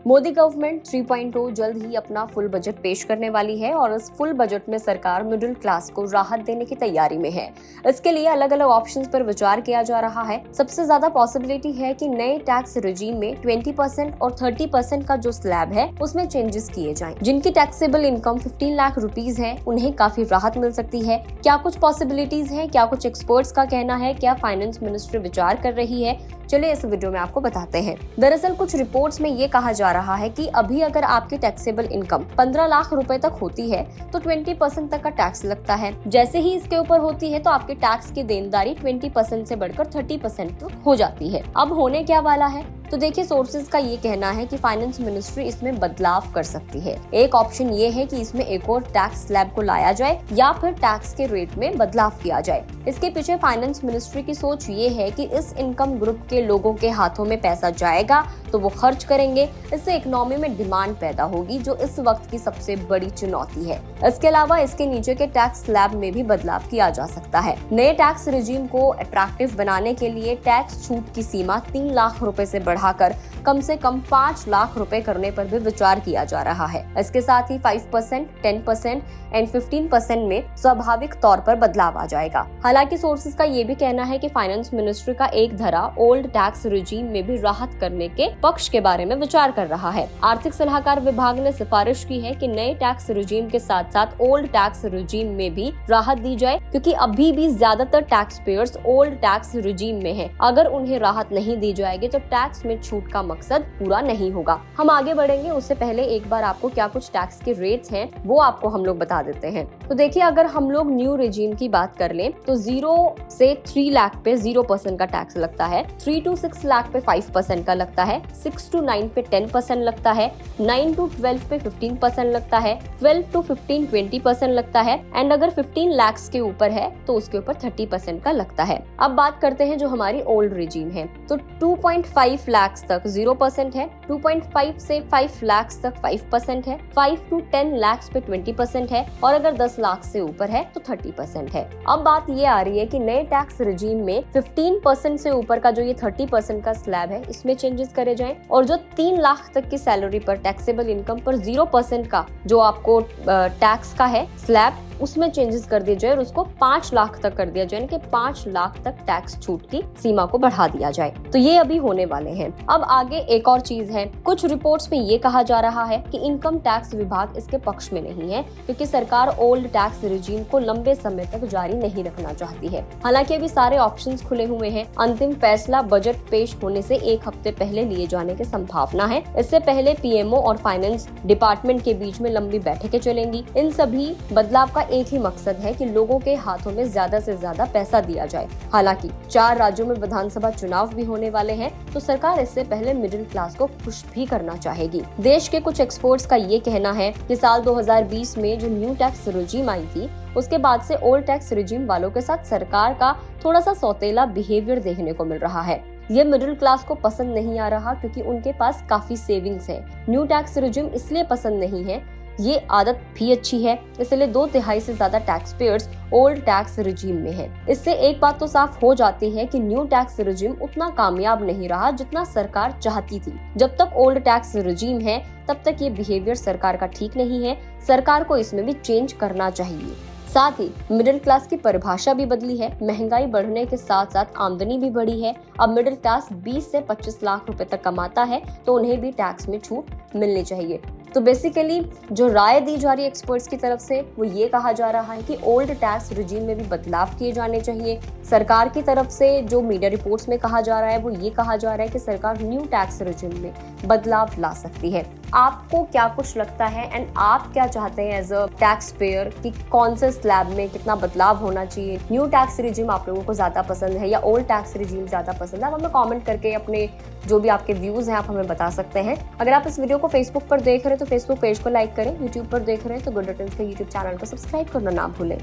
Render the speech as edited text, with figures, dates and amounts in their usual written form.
Modi government 3.0 जल्द ही अपना full budget पेश करने वाली है और इस फुल बजट में सरकार मिडिल क्लास को राहत देने की तैयारी में है। इसके लिए अलग अलग ऑप्शंस पर विचार किया जा रहा है। सबसे ज्यादा पॉसिबिलिटी है कि नए टैक्स रिजीम में 20% और 30% का जो स्लैब है उसमें चेंजेस किए जाएं। जिनकी टैक्सेबल इनकम 15 लाख रुपीज है उन्हें काफी राहत मिल सकती है। क्या कुछ पॉसिबिलिटीज है, क्या कुछ एक्सपर्ट्स का कहना है, क्या फाइनेंस मिनिस्ट्री विचार कर रही है, चलिए इस वीडियो में आपको बताते हैं। दरअसल कुछ रिपोर्ट्स में ये कहा जा रहा है कि अभी अगर आपकी टैक्सेबल इनकम 15 लाख रुपए तक होती है तो 20% तक का टैक्स लगता है। जैसे ही इसके ऊपर होती है तो आपके टैक्स की देनदारी 20% से बढ़कर 30% तक हो जाती है। अब होने क्या वाला है, तो देखिए सोर्सेज का ये कहना है कि फाइनेंस मिनिस्ट्री इसमें बदलाव कर सकती है। एक ऑप्शन ये है कि इसमें एक और टैक्स स्लैब को लाया जाए या फिर टैक्स के रेट में बदलाव किया जाए। इसके पीछे फाइनेंस मिनिस्ट्री की सोच ये है कि इस इनकम ग्रुप के लोगों के हाथों में पैसा जाएगा तो वो खर्च करेंगे, इससे इकोनॉमी में डिमांड पैदा होगी जो इस वक्त की सबसे बड़ी चुनौती है। इसके अलावा इसके नीचे के टैक्स स्लैब में भी बदलाव किया जा सकता है। नए टैक्स रिजीम को अट्रैक्टिव बनाने के लिए टैक्स छूट की सीमा 3 लाख रुपए से बढ़ाकर कम से कम 5 लाख रुपए करने पर भी विचार किया जा रहा है। इसके साथ ही 5%, 10% एंड 15% में स्वाभाविक तौर पर बदलाव आ जाएगा। हालांकि सोर्सेज का ये भी कहना है कि फाइनेंस मिनिस्ट्री का एक धरा ओल्ड टैक्स रिजीम में भी राहत करने के पक्ष के बारे में विचार कर रहा है। आर्थिक सलाहकार विभाग ने सिफारिश की है कि नए टैक्स रिजीम के साथ साथ ओल्ड टैक्स रिजीम में भी राहत दी जाए, क्योंकि अभी भी ज्यादातर tax payers old tax regime में हैं। अगर उन्हें राहत नहीं दी जाएगी तो टैक्स में छूट का मकसद पूरा नहीं होगा। हम आगे बढ़ेंगे उससे पहले एक बार आपको क्या कुछ टैक्स के रेट्स हैं वो आपको हम लोग बता देते हैं। तो देखिए अगर हम लोग न्यू रिजीम की बात कर लें तो 0 से 3 लाख पे 0% का टैक्स लगता है, 3 to 6 लाख पे 5% का लगता है, 6 to 9 पे 10% लगता है, 9 to 12 पे 15% लगता है, 12 to 15 20% लगता है एंड अगर 15 लाख के ऊपर है तो उसके ऊपर 30% का लगता है। अब बात करते हैं जो हमारी ओल्ड रिजीम है, तो 2.5 लाख तक 0% है, 2.5 से 5 लाख तक 5% है, 5 to 10 लाख पे 20% है और अगर 10 लाख से ऊपर है तो 30% है। अब बात ये आ रही है कि नए टैक्स रिजीम में 15% से ऊपर का जो ये 30% का स्लैब है इसमें चेंजेस करे जाएं और जो 3 लाख तक की सैलरी पर टैक्सेबल इनकम पर 0% का जो आपको टैक्स का है स्लैब उसमें चेंजेस कर दिए जाए और उसको 5 लाख तक कर दिया जाए, कि 5 लाख तक टैक्स छूट की सीमा को बढ़ा दिया जाए। तो ये अभी होने वाले हैं। अब आगे एक और चीज है, कुछ रिपोर्ट्स में ये कहा जा रहा है कि इनकम टैक्स विभाग इसके पक्ष में नहीं है, क्योंकि सरकार ओल्ड टैक्स रिजीम को लंबे समय तक जारी नहीं रखना चाहती है। हालांकि अभी सारे ऑप्शंस खुले हुए हैं। अंतिम फैसला बजट पेश होने से 1 हफ्ते पहले लिए जाने की संभावना है। इससे पहले पीएमओ और फाइनेंस डिपार्टमेंट के बीच में लंबी बैठकें चलेंगी। इन सभी बदलाव का एक ही मकसद है कि लोगों के हाथों में ज्यादा से ज्यादा पैसा दिया जाए। हालांकि 4 राज्यों में विधानसभा चुनाव भी होने वाले हैं तो सरकार इससे पहले मिडिल क्लास को खुश भी करना चाहेगी। देश के कुछ एक्सपर्ट्स का ये कहना है कि साल 2020 में जो न्यू टैक्स रिजीम आई थी उसके बाद से ओल्ड टैक्स रिजीम वालों के साथ सरकार का थोड़ा सा सौतेला बिहेवियर देखने को मिल रहा है। ये मिडिल क्लास को पसंद नहीं आ रहा क्योंकि उनके पास काफी सेविंग्स है। न्यू टैक्स रिजीम इसलिए पसंद नहीं है, ये आदत भी अच्छी है, इसलिए 2/3 से ज्यादा tax payers old tax regime में हैं। इससे एक बात तो साफ हो जाती है कि न्यू टैक्स रिजीम उतना कामयाब नहीं रहा जितना सरकार चाहती थी। जब तक ओल्ड टैक्स रिजीम है तब तक ये बिहेवियर सरकार का ठीक नहीं है। सरकार को इसमें भी चेंज करना चाहिए। साथ ही मिडिल क्लास की परिभाषा भी बदली है। महंगाई बढ़ने के साथ साथ आमदनी भी बढ़ी है। अब मिडिल क्लास 20 से 25 लाख रुपए तक कमाता है तो उन्हें भी टैक्स में छूट मिलनी चाहिए। तो बेसिकली जो राय दी जा रही है एक्सपर्ट्स की तरफ से वो ये कहा जा रहा है कि ओल्ड टैक्स रिजीम में भी बदलाव किए जाने चाहिए। सरकार की तरफ से जो मीडिया रिपोर्ट्स में कहा जा रहा है वो ये कहा जा रहा है कि सरकार न्यू टैक्स रिजीम में बदलाव ला सकती है। आपको क्या कुछ लगता है एंड आप क्या चाहते हैं एज अ टैक्स पेयर कि कौन से स्लैब में कितना बदलाव होना चाहिए? न्यू टैक्स रिजीम आप लोगों को ज्यादा पसंद है या ओल्ड टैक्स रिजीम ज्यादा पसंद है? आप हमें कमेंट करके अपने जो भी आपके व्यूज हैं आप हमें बता सकते हैं। अगर आप इस वीडियो को फेसबुक पर देख रहे हैं तो फेसबुक पेज को लाइक करें, यूट्यूब पर देख रहे हैं तो गुड रिटर्न्स के यूट्यूब चैनल को सब्सक्राइब करना ना भूलें।